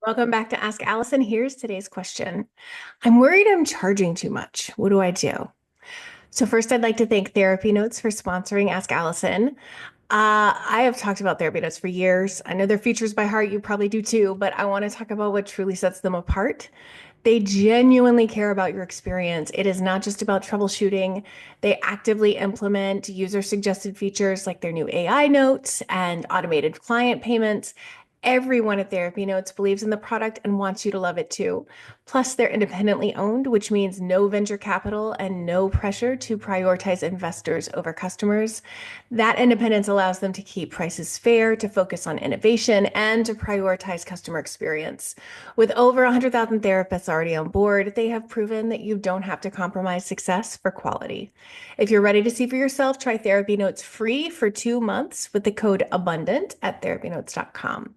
Welcome back to Ask Allison. Here's today's question. I'm worried I'm charging too much. What do I do? So first, I'd like to thank Therapy Notes for sponsoring Ask Allison. I have talked about Therapy Notes for years. I know their features by heart. You probably do too, but I want to talk about what truly sets them apart. They genuinely care about your experience. It is not just about troubleshooting. They actively implement user suggested features like their new AI notes and automated client payments. Everyone at Therapy Notes believes in the product and wants you to love it too. Plus, they're independently owned, which means no venture capital and no pressure to prioritize investors over customers. That independence allows them to keep prices fair, to focus on innovation, and to prioritize customer experience. With over 100,000 therapists already on board, they have proven that you don't have to compromise success for quality. If you're ready to see for yourself, try Therapy Notes free for 2 months with the code ABUNDANT at therapynotes.com.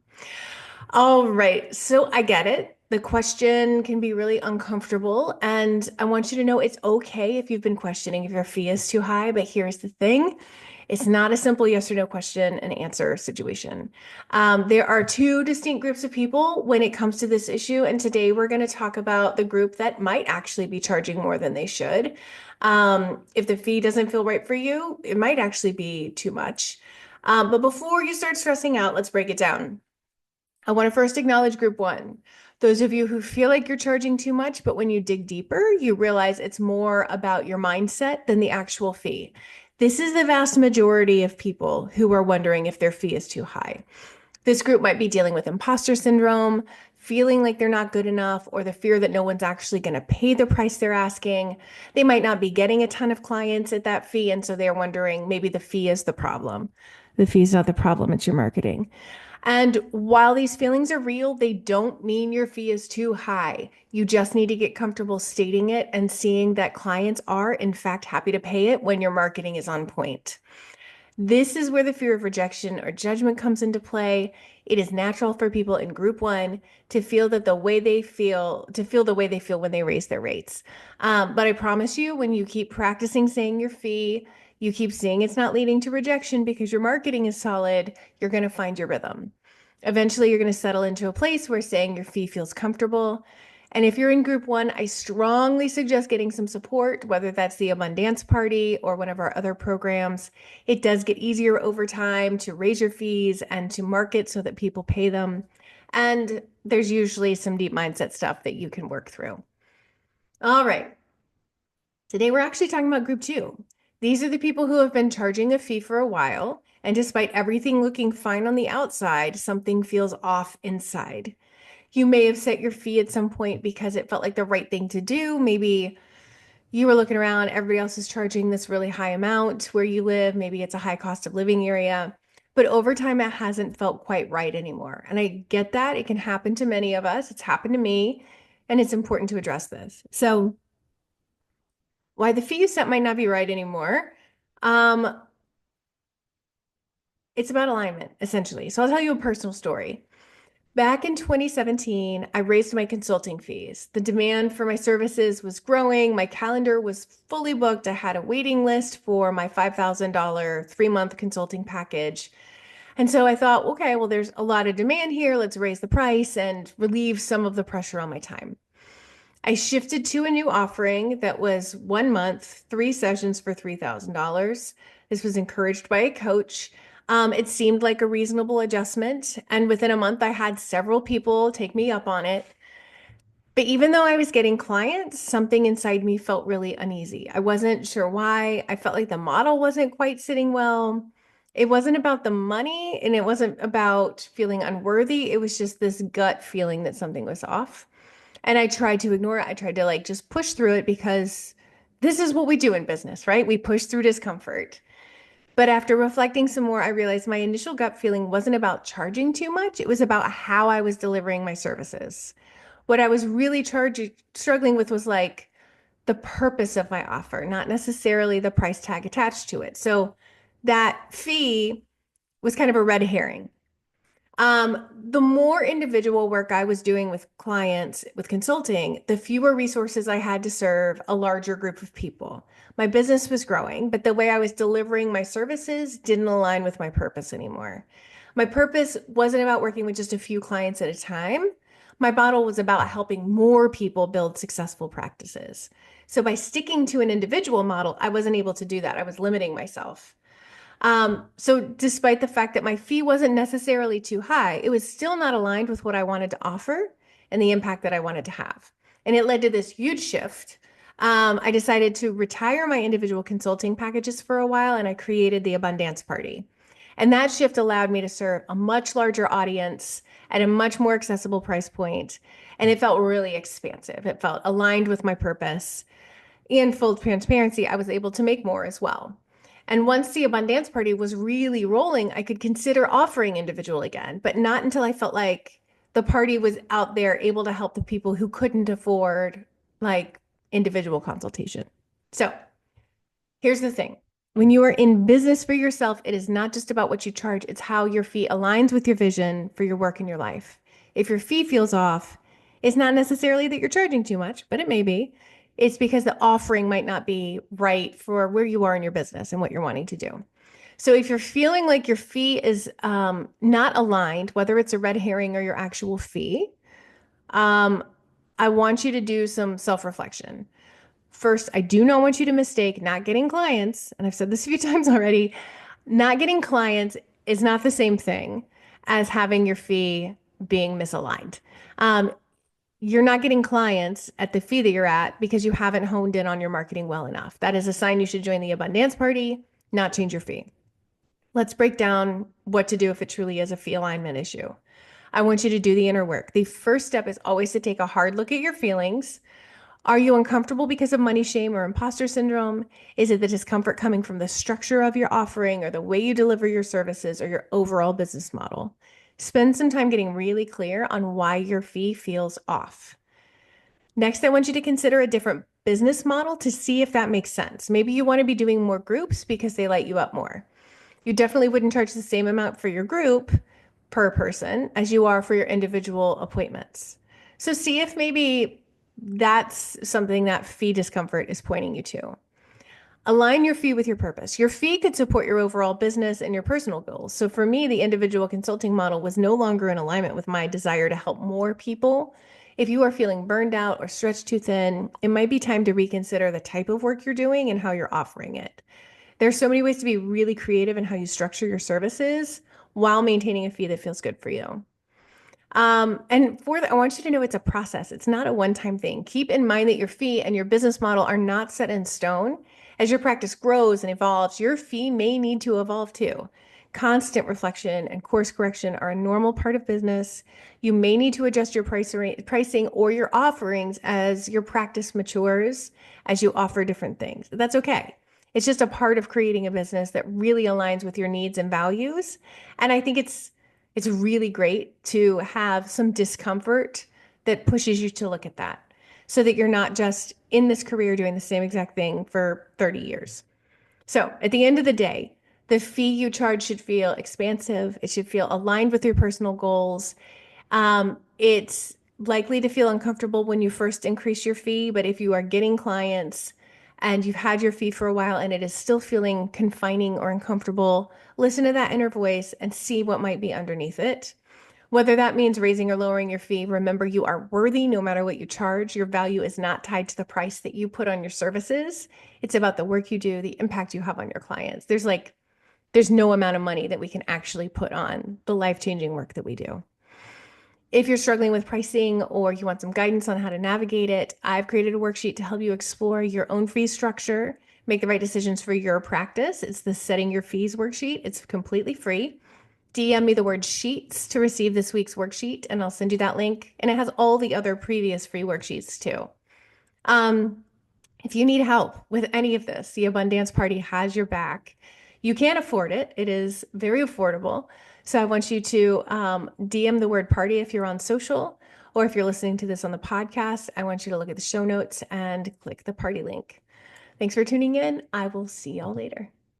All right, so I get it. The question can be really uncomfortable, and I want you to know it's okay if you've been questioning if your fee is too high, but here's the thing. It's not a simple yes or no question and answer situation. There are two distinct groups of people when it comes to this issue, and today we're going to talk about the group that might actually be charging more than they should. If the fee doesn't feel right for you, it might actually be too much. But before you start stressing out, let's break it down. I want to first acknowledge group one. Those of you who feel like you're charging too much, but when you dig deeper, you realize it's more about your mindset than the actual fee. This is the vast majority of people who are wondering if their fee is too high. This group might be dealing with imposter syndrome, feeling like they're not good enough, or the fear that no one's actually going to pay the price they're asking. They might not be getting a ton of clients at that fee, and so they're wondering maybe the fee is the problem. The fee is not the problem, it's your marketing. And while these feelings are real, they don't mean your fee is too high. You just need to get comfortable stating it and seeing that clients are, in fact, happy to pay it when your marketing is on point. This is where the fear of rejection or judgment comes into play. It is natural for people in group one to feel that the way they feel, to feel the way they feel when they raise their rates. But I promise you, when you keep practicing saying your fee, you keep seeing it's not leading to rejection because your marketing is solid, you're going to find your rhythm. Eventually, you're going to settle into a place where saying your fee feels comfortable. And if you're in group one, I strongly suggest getting some support, whether that's the Abundance Party or one of our other programs. It does get easier over time to raise your fees and to market so that people pay them. And there's usually some deep mindset stuff that you can work through. All right. Today, we're actually talking about group two. These are the people who have been charging a fee for a while, and despite everything looking fine on the outside, something feels off inside. You may have set your fee at some point because it felt like the right thing to do. Maybe you were looking around, everybody else is charging this really high amount where you live. Maybe it's a high cost of living area. But over time, it hasn't felt quite right anymore. And I get that. It can happen to many of us. It's happened to me. And it's important to address this. So, why the fee you set might not be right anymore. Um, it's about alignment, essentially. So, I'll tell you a personal story. Back in 2017, I raised my consulting fees. The demand for my services was growing. My calendar was fully booked. I had a waiting list for my $5,000 3-month consulting package. And so I thought, okay, well, there's a lot of demand here. Let's raise the price and relieve some of the pressure on my time. I shifted to a new offering that was 1 month, 3 sessions for $3,000. This was encouraged by a coach. It seemed like a reasonable adjustment. And within a month, I had several people take me up on it. But even though I was getting clients, something inside me felt really uneasy. I wasn't sure why. I felt like the model wasn't quite sitting well. It wasn't about the money and it wasn't about feeling unworthy. It was just this gut feeling that something was off. And I tried to ignore it. I tried to like just push through it because this is what we do in business, right? We push through discomfort. But after reflecting some more, I realized my initial gut feeling wasn't about charging too much. It was about how I was delivering my services. What I was really struggling with was like the purpose of my offer, not necessarily the price tag attached to it. So that fee was kind of a red herring. The more individual work I was doing with clients with consulting, the fewer resources I had to serve a larger group of people. My business was growing, but the way I was delivering my services didn't align with my purpose anymore. My purpose wasn't about working with just a few clients at a time. My model was about helping more people build successful practices. So by sticking to an individual model, I wasn't able to do that. I was limiting myself. So despite the fact that my fee wasn't necessarily too high, it was still not aligned with what I wanted to offer and the impact that I wanted to have. And it led to this huge shift. I decided to retire my individual consulting packages for a while, and I created the Abundance Party. And that shift allowed me to serve a much larger audience at a much more accessible price point. And it felt really expansive. It felt aligned with my purpose. In full transparency, I was able to make more as well. And once the Abundance Party was really rolling, I could consider offering individual again, but not until I felt like the party was out there able to help the people who couldn't afford like individual consultation. So here's the thing. When you are in business for yourself, it is not just about what you charge, it's how your fee aligns with your vision for your work and your life. If your fee feels off, it's not necessarily that you're charging too much, but it may be. It's because the offering might not be right for where you are in your business and what you're wanting to do. So if you're feeling like your fee is not aligned, whether it's a red herring or your actual fee, um, I want you to do some self-reflection. First, I do not want you to mistake not getting clients, and I've said this a few times already, not getting clients is not the same thing as having your fee being misaligned. Um, you're not getting clients at the fee that you're at because you haven't honed in on your marketing well enough. That is a sign you should join the Abundance Party, not change your fee. Let's break down what to do if it truly is a fee alignment issue. I want you to do the inner work. The first step is always to take a hard look at your feelings. Are you uncomfortable because of money shame or imposter syndrome? Is it the discomfort coming from the structure of your offering or the way you deliver your services or your overall business model? Spend some time getting really clear on why your fee feels off. Next, I want you to consider a different business model to see if that makes sense. Maybe you want to be doing more groups because they light you up more. You definitely wouldn't charge the same amount for your group per person as you are for your individual appointments. So see if maybe that's something that fee discomfort is pointing you to. Align your fee with your purpose. Your fee could support your overall business and your personal goals. So for me, the individual consulting model was no longer in alignment with my desire to help more people. If you are feeling burned out or stretched too thin, it might be time to reconsider the type of work you're doing and how you're offering it. There's so many ways to be really creative in how you structure your services while maintaining a fee that feels good for you. And for that, I want you to know it's a process. It's not a one-time thing. Keep in mind that your fee and your business model are not set in stone. As your practice grows and evolves, your fee may need to evolve too. Constant reflection and course correction are a normal part of business. You may need to adjust your pricing or your offerings as your practice matures, as you offer different things. That's okay. It's just a part of creating a business that really aligns with your needs and values. And I think it's really great to have some discomfort that pushes you to look at that so that you're not just in this career doing the same exact thing for 30 years. So at the end of the day, the fee you charge should feel expansive. It should feel aligned with your personal goals. It's likely to feel uncomfortable when you first increase your fee, but if you are getting clients and you've had your fee for a while and it is still feeling confining or uncomfortable, listen to that inner voice and see what might be underneath it. Whether that means raising or lowering your fee, remember you are worthy no matter what you charge. Your value is not tied to the price that you put on your services. It's about the work you do, the impact you have on your clients. There's no amount of money that we can actually put on the life-changing work that we do. If you're struggling with pricing or you want some guidance on how to navigate it, I've created a worksheet to help you explore your own fee structure, make the right decisions for your practice. It's the Setting Your Fees worksheet. It's completely free. DM me the word sheets to receive this week's worksheet, and I'll send you that link. And it has all the other previous free worksheets too. If you need help with any of this, the Abundance Party has your back. You can afford it. It is very affordable. So I want you to DM the word party if you're on social, or if you're listening to this on the podcast, I want you to look at the show notes and click the party link. Thanks for tuning in. I will see y'all later.